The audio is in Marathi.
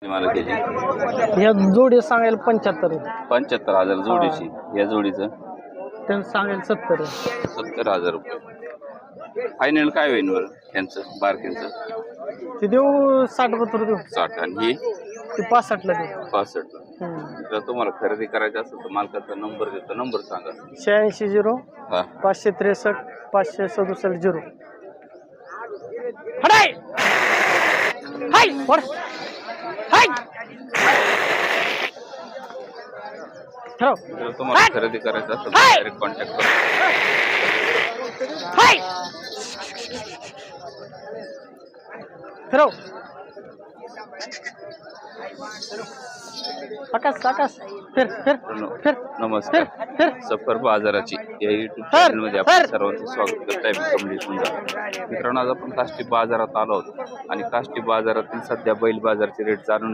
मला त्याची या जोडी सांगायला 75. 75,000 जोडीची. या जोडीचं त्यांना सांगायला 70. 70,000 रुपये. फायनल काय होईल बरं त्यांचं बारकेचं? ते देऊ 60-72 देऊ. 60 आणि ही ते 65 ला देऊ. 65. जर तुम्हाला खरेदी करायचं असेल तर मालकाचा नंबर देतो. नंबर सांगा. 86 हा 563 567 0. हटाय हाय वर हाय ठेव. जर तुम्हाला खरेदी करायचं असेल तर डायरेक्ट कॉन्टॅक्ट करा. हाय ठेव. आकाश फिर फिर फिर नमस्कार. फिर सफर बाजाराची या युट्यूब चॅनल मध्ये आपण सर्वांचं स्वागत करत आहे. कमलेश मुंजा. मित्रांनो, आज आपण काष्टी बाजारात आलो आहोत आणि काष्टी बाजारातील सध्या बैल बाजारचे रेट जाणून